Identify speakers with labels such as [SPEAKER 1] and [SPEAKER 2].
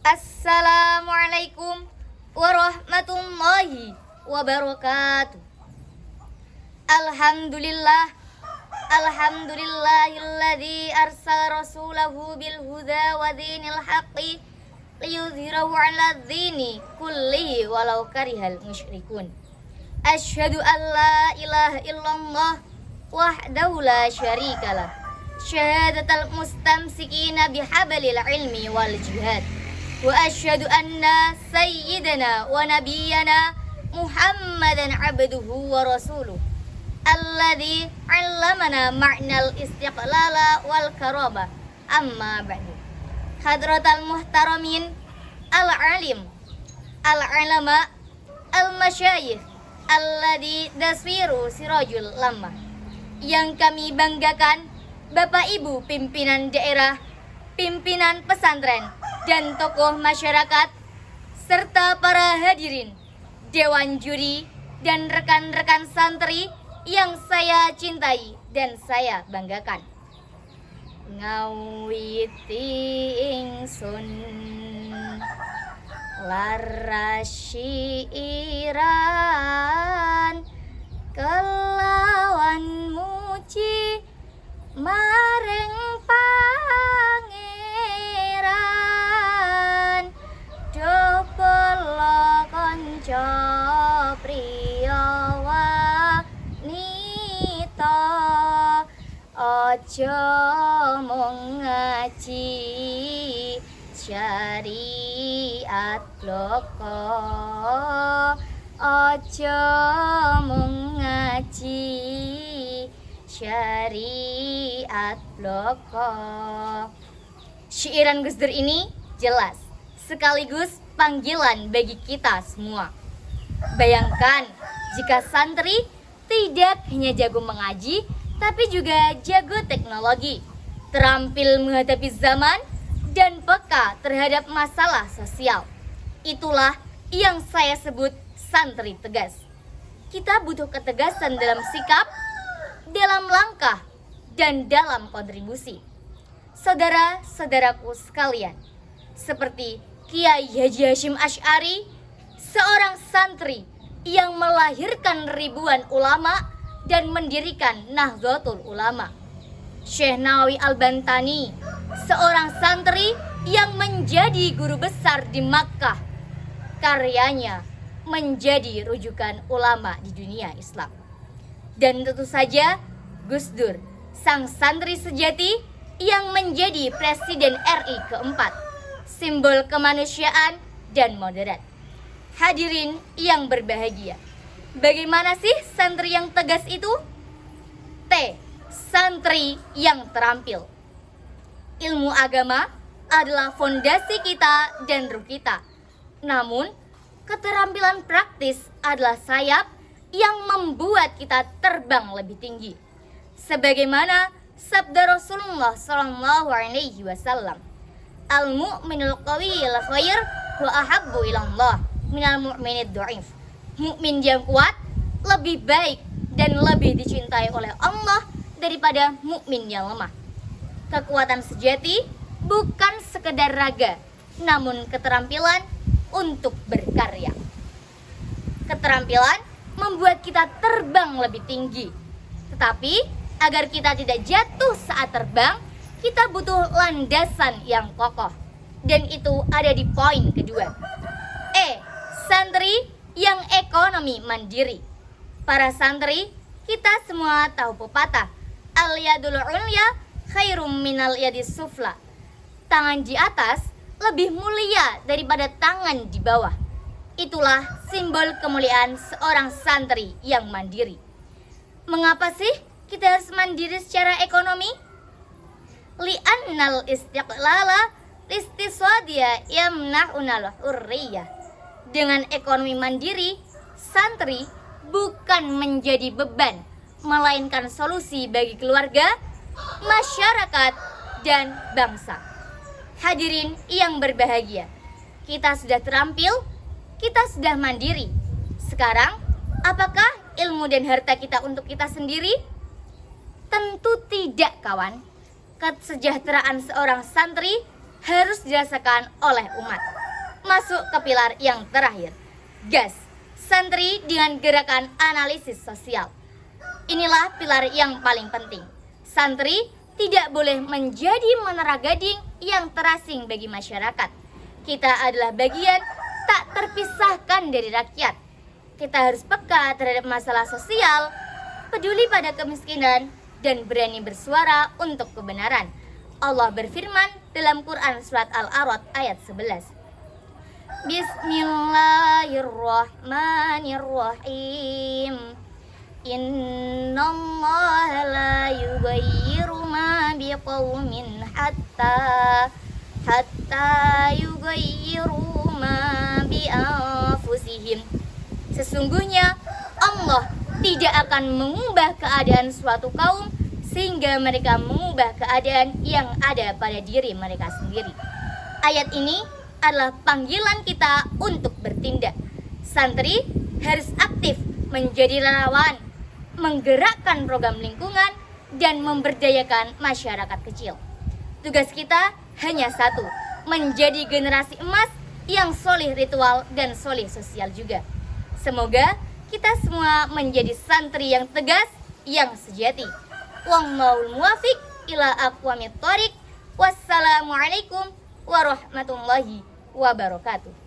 [SPEAKER 1] Assalamualaikum warahmatullahi wabarakatuh. Alhamdulillah, alhamdulillahilladzi arsala rasulahu bil huda wa dinil haqqi liyudhhirahu 'ala dzini kullihi walau karihal musyrikun. Asyhadu an la ilaha illallah wahdahu la syarikalah, syahadatal mustamsikina bihablil ilmi wal jihad. Wa asyhadu anna sayyidana wa nabiyyana Muhammadan abduhu wa rasuluh alladzi 'allamana ma'nal istiqlala wal karama. Amma ba'du. Hadratal muhtaramin al-alim al-ulama al-masyayikh alladzi daswiru sirajul lamah. Yang kami banggakan Bapak Ibu pimpinan daerah, pimpinan pesantren, dan tokoh masyarakat, serta para hadirin, dewan juri, dan rekan-rekan santri yang saya cintai dan saya banggakan. Ngawiti ingsun larasyiran kelawan muji maring pangeran, dobolo kanca priya wanita, aja mung ngaji syariat bloko, aja mung ngaji syariat bloko. Syairan Gus Dur ini jelas sekaligus panggilan bagi kita semua. Bayangkan jika santri tidak hanya jago mengaji, tapi juga jago teknologi, terampil menghadapi zaman, dan peka terhadap masalah sosial. Itulah yang saya sebut santri tegas. Kita butuh ketegasan dalam sikap, dalam langkah, dan dalam kontribusi. Saudara-saudaraku sekalian, seperti Kiai Haji Hashim Asy'ari, seorang santri yang melahirkan ribuan ulama dan mendirikan Nahdlatul Ulama. Syekh Nawawi Al-Bantani, seorang santri yang menjadi guru besar di Makkah. Karyanya menjadi rujukan ulama di dunia Islam. Dan tentu saja Gus Dur, sang santri sejati yang menjadi Presiden RI keempat, simbol kemanusiaan dan moderat. Hadirin yang berbahagia, bagaimana sih santri yang tegas itu? T. Santri yang terampil. Ilmu agama adalah fondasi kita dan ruh kita. Namun, keterampilan praktis adalah sayap yang membuat kita terbang lebih tinggi. Sebagaimana sabda Rasulullah SAW, al-mu'minul qawiyul khair wa ahabbu ilallah minal mu'minid du'if. Mukmin yang kuat lebih baik dan lebih dicintai oleh Allah daripada mukmin yang lemah. Kekuatan sejati bukan sekedar raga, namun keterampilan untuk berkarya. Keterampilan membuat kita terbang lebih tinggi. Tetapi agar kita tidak jatuh saat terbang, kita butuh landasan yang kokoh. Dan itu ada di poin kedua. E. Santri yang ekonomi mandiri. Para santri, kita semua tahu pepatah, al-yadul ulya khairum minal yadis sufla. Tangan di atas lebih mulia daripada tangan di bawah. Itulah simbol kemuliaan seorang santri yang mandiri. Mengapa sih kita harus mandiri secara ekonomi? Li'annal istiqlala listiswadiyah yamna'unal hurriyah. Dengan ekonomi mandiri, santri bukan menjadi beban, melainkan solusi bagi keluarga, masyarakat, dan bangsa. Hadirin yang berbahagia, kita sudah terampil, kita sudah mandiri. Sekarang, apakah ilmu dan harta kita untuk kita sendiri? Tentu tidak, kawan. Kesejahteraan seorang santri harus dirasakan oleh umat. Masuk ke pilar yang terakhir, gas, santri dengan gerakan analisis sosial. Inilah pilar yang paling penting. Santri tidak boleh menjadi menara gading yang terasing bagi masyarakat. Kita adalah bagian tak terpisahkan dari rakyat. Kita harus peka terhadap masalah sosial, peduli pada kemiskinan, dan berani bersuara untuk kebenaran. Allah berfirman dalam Quran surat Al-A'raf ayat 11. Bismillahirrahmanirrahim. Innallaha la yughayyiru ma biqaumin hatta yughayyiru ma bi anfusihim. Sesungguhnya Allah tidak akan mengubah keadaan suatu kaum sehingga mereka mengubah keadaan yang ada pada diri mereka sendiri. Ayat ini adalah panggilan kita untuk bertindak. Santri harus aktif menjadi relawan, menggerakkan program lingkungan, dan memberdayakan masyarakat kecil. Tugas kita hanya satu, menjadi generasi emas yang solih ritual dan solih sosial juga. Semoga kita semua menjadi santri yang tegas, yang sejati. Wallahul muwaffiq ila aqwamit thoriq. Wassalamualaikum warahmatullahi wabarakatuh.